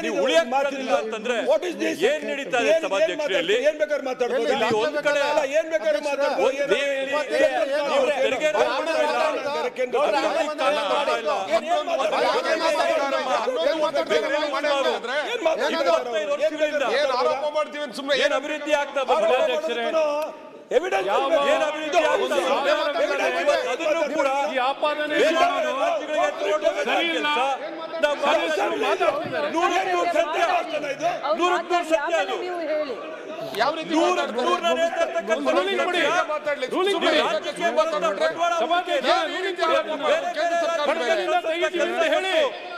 ನೀವು ಉಳಿಯಕ್ಕೆ ಮಾತಿಲ್ಲ ಅಂತಂದ್ರೆ ಏನ್ ನಡೀತಾ ಇದೆ ಸಭಾಧ್ಯಕ್ಷರಲ್ಲಿ? ಏನ್ ಬೇಕಾದ್ರೆ ಮಾತಾಡ್ಬೋದು, ಇಲ್ಲಿ ಒಂದ್ ಕಡೆ ಏನ್ ಬೇಕಾದ್ರೆ ಮಾತಾಡ್ಬೋದು. ಏನ್ ಅಭಿವೃದ್ಧಿ ಆಗ್ತಾ ಬಂದ್ರೆ ಅದನ್ನು ಕೂಡ ಸತ್ಯ ಅದು. ಯಾವ ರೀತಿ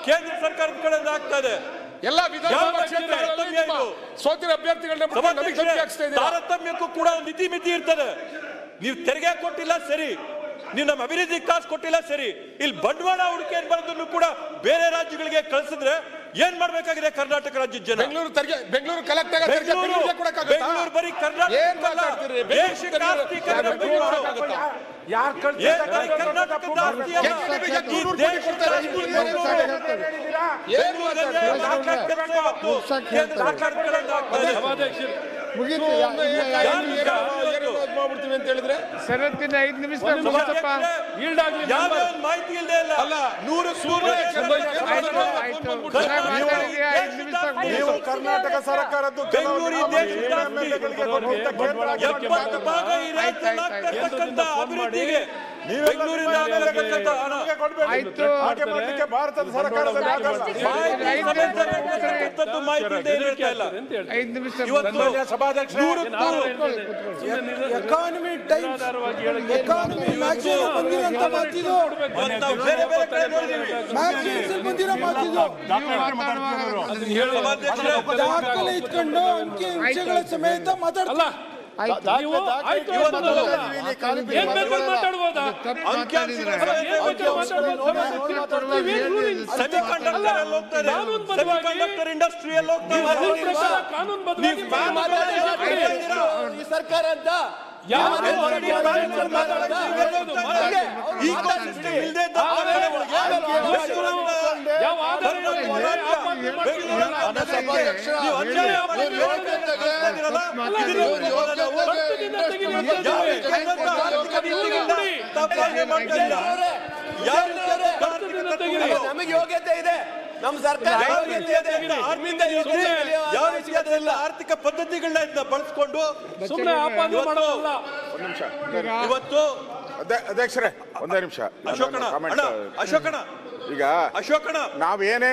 ಕೇಂದ್ರ ಸರ್ಕಾರದ ಕಡೆಯಿಂದ ಆಗ್ತದೆ. ಎಲ್ಲ ವಿಧಾನಸಭಾ ಕ್ಷೇತ್ರಗಳಲ್ಲಿ ಸೋತಿರ ಅಭ್ಯರ್ಥಿಗಳನ್ನ ತಾರತಮ್ಯಕ್ಕೂ ಕೂಡ ಒಂದು ಇತಿಮಿತಿ ಇರ್ತದೆ. ನೀವು ತೆರಿಗೆ ಕೊಟ್ಟಿಲ್ಲ ಸರಿ, ನೀವು ನಮ್ಮ ಅಭಿವೃದ್ಧಿ ಕಾಸು ಕೊಟ್ಟಿಲ್ಲ ಸರಿ, ಇಲ್ಲಿ ಬಂಡವಾಳ ಹೂಡಿಕೆ ಬರೋದನ್ನು ಕೂಡ ಬೇರೆ ರಾಜ್ಯಗಳಿಗೆ ಕಳಿಸಿದ್ರೆ ಏನ್ ಮಾಡ್ಬೇಕಾಗಿದೆ ಕರ್ನಾಟಕ ರಾಜ್ಯದ ಜನ? ಬೆಂಗಳೂರು ಕಲೆಕ್ಟ್ ಬೆಂಗಳೂರು ಬರೀ ಕರ್ನಾಟಕ ಅಂತ ಹೇಳಿದ್ರೆ ಸರತ್ತಿನ 5 ನಿಮಿಷ ಮಾಹಿತಿ ಇಲ್ಲದೆ ಅಲ್ಲ 100 ಕರ್ನಾಟಕ ಸರ್ಕಾರದ್ದು ಬೆಂಗಳೂರು ಅಭಿವೃದ್ಧಿಗೆ ಬೆಂಗಳೂರಿಂದ ಭಾರತದ ಸರ್ಕಾರದ ಮಾಹಿತಿ ಇಟ್ಕೊಂಡು ಅಂಕಿಅಂಶಗಳ ಸಮೇತ ಮಾತಾಡ್ತಲ್ಲ. ಸೆಮಿಕಂಡಕ್ಟರ್ ಇಂಡಸ್ಟ್ರಿಯಲ್ಲಿ ಸರ್ಕಾರ ಅಂತ ನಮಗೆ ಯೋಗ್ಯತೆ ಇದೆ, ನಮ್ಮ ಸರ್ಕಾರ ಆರ್ಥಿಕ ಪದ್ಧತಿಗಳನ್ನ ಬಳಸ್ಕೊಂಡು ಇವತ್ತು ಅಧ್ಯಕ್ಷರೇ ಒಂದೇ ನಿಮಿಷ ಅಶೋಕಣ ಈಗ ಅಶೋಕಣ ನಾವೇನೇ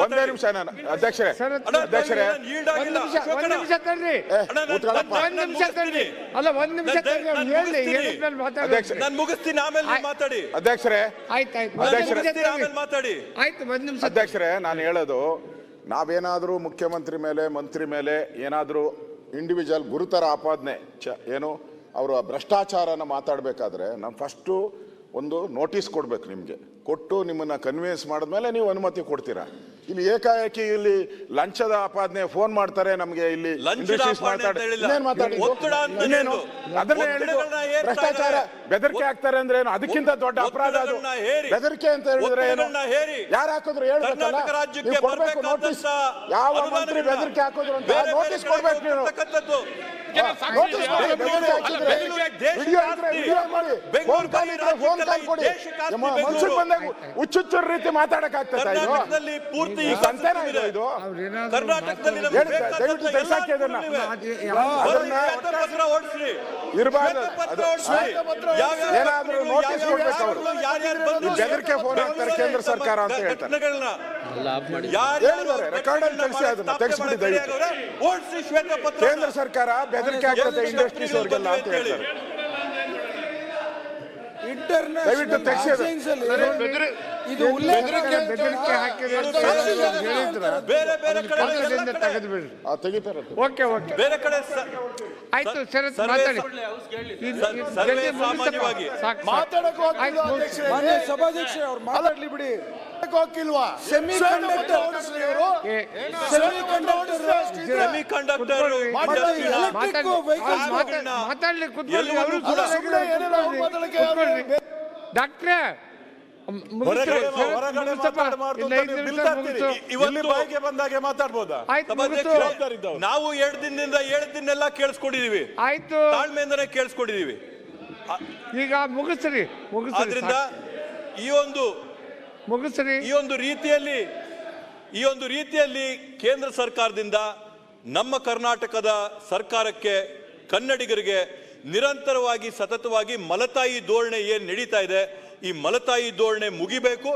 ಒಂದೇ ನಿಮಿಷ ನಾನು ಅಧ್ಯಕ್ಷರೇ ನಾನು ಮುಗಿಸ್ತೀನಿ, ಆಮೇಲೆ ಮಾತಾಡಿ ಅಧ್ಯಕ್ಷರೇ. ಮಾತಾಡಿ ಅಧ್ಯಕ್ಷರೇ, ನಾನು ಹೇಳೋದು ನಾವೇನಾದ್ರೂ ಮುಖ್ಯಮಂತ್ರಿ ಮೇಲೆ ಮಂತ್ರಿ ಮೇಲೆ ಏನಾದ್ರೂ ಇಂಡಿವಿಜುವಲ್ ಗುರುತರ ಆಪಾದನೆ ಏನು ಅವರು ಭ್ರಷ್ಟಾಚಾರನ ಮಾತಾಡಬೇಕಾದ್ರೆ ನಾವು ಫಸ್ಟು ಒಂದು ನೋಟಿಸ್ ಕೊಡ್ಬೇಕು, ನಿಮಗೆ ಕೊಟ್ಟು ನಿಮ್ಮನ್ನ ಕನ್ವಿನ್ಸ್ ಮಾಡಿದ್ಮೇಲೆ ನೀವು ಅನುಮತಿ ಕೊಡ್ತೀರಾ. ಇಲ್ಲಿ ಏಕಾಏಕಿ ಇಲ್ಲಿ ಲಂಚದ ಆಪಾದನೆ ಫೋನ್ ಮಾಡ್ತಾರೆ ನಮಗೆ, ಇಲ್ಲಿ ಭ್ರಷ್ಟಾಚಾರ ಬೆದರಿಕೆ ಆಗ್ತಾರೆ ಅಂದ್ರೆ ಏನು? ಅದಕ್ಕಿಂತ ದೊಡ್ಡ ಅಪರಾಧ ಅದು ಬೆದರಿಕೆ ಅಂತ ಹೇಳಿದ್ರೆ ಏನು? ಯಾರು ಹಾಕಿದ್ರು ಹೇಳ್ಬೇಕಲ್ಲ, ನೀವು ಕೊಡ್ಬೇಕು ನೋಟಿಸ್. ಯಾವ ಮಂತ್ರಿ ಬೆದರಿಕೆ ಹಾಕಿದ್ರು ಅಂತ ನೋಟಿಸ್ ಕೊಡ್ಬೇಕು ನೀವು. ಮನ್ಸಿಗೆ ಬಂದಾಗ ಹುಚ್ಚುಚ್ಚರ ರೀತಿ ಮಾತಾಡಕ್ ಆಗ್ತದೆ ಪೂರ್ತಿ ದಯವಿಟ್ಟು ತೆಗ್ಸಾಕಿ ಅದನ್ನ ಇರಬಾರ್ದು. ಏನಾದ್ರೂ ನೋಟಿಸ್ ಕೊಡ್ಬೇಕು ಅವರು. ಬೆದರಿಕೆ ಫೋನ್ ಹಾಕ್ತಾರೆ ಕೇಂದ್ರ ಸರ್ಕಾರ ಅಂತ ಹೇಳ್ತಾರೆ. ಹೇಳಿದ್ದಾರೆ ರೆಕಾರ್ಡ್ ಅಲ್ಲಿ ತೆಗಿಸಿ, ಅದನ್ನ ತೆಗಿಸ್ಬಿಡಿ ದಯವಿಟ್ಟು. ಕೇಂದ್ರ ಸರ್ಕಾರ ಬೆದರಿಕೆ ಆಗ್ತದೆ ಇಂಡಸ್ಟ್ರೀಸ್ ಅವ್ರಿಗೆಲ್ಲ ಅಂತ ಹೇಳ್ತಾರೆ. ದಯವಿಟ್ಟು ತೆಗಿಸಿ ಇದು ಬೆದರಿಕೆ ತೆಗಿತಾರೆ. ಓಕೆ ಓಕೆ ಬೇರೆ ಕಡೆ ಆಯ್ತು ಶರತ್ ಮಾತಾಡಿ. ಸಾಮಾನ್ಯವಾಗಿ ಸಭಾಧ್ಯಕ್ಷ ಅವ್ರು ಮಾತಾಡ್ಲಿ ಬಿಡಿ. ಹೋಗಿಲ್ವಾ ಸೆಮಿಕಂಡಕ್ಟರ್ ಮಾತಾಡ್ಲಿ ಕೂತ್ಕೊಳ್ಳಿ. ಡಾಕ್ಟ್ರೇ ಹೊರಗಡೆ ಮಾತಾಡಬಾರ್ದು ಅಂತ ನೀವು ಬಿಲ್ತಾ ಇರ್ತೀರಿ. ಇಲ್ಲಿ ಬಾಯಿಗೆ ಬಂದಾಗೆ ಮಾತಾಡ್ಬೋದಾ? ನಾವು 2 ದಿನದಿಂದ ಹೇಳಿದ್ದನ್ನೆಲ್ಲ ಕೇಳಿಸ್ಕೊಂಡಿದೀವಿ, ಆಯ್ತು, ತಾಳ್ಮೆಯಿಂದನೇ ಕೇಳಿಸ್ಕೊಂಡಿದೀವಿ. ಈಗ ಮುಗಿಸ್ರಿ ಆದ್ರಿಂದ ಈ ಒಂದು ರೀತಿಯಲ್ಲಿ ಕೇಂದ್ರ ಸರ್ಕಾರದಿಂದ ನಮ್ಮ ಕರ್ನಾಟಕದ ಸರ್ಕಾರಕ್ಕೆ, ಕನ್ನಡಿಗರಿಗೆ ನಿರಂತರವಾಗಿ ಸತತವಾಗಿ ಮಲತಾಯಿ ಧೋರಣೆ ಏನ್ ನಡೀತಾ ಇದೆ, ಈ ಮಲತಾಯಿ ಧೋರಣೆ ಮುಗಿಬೇಕು.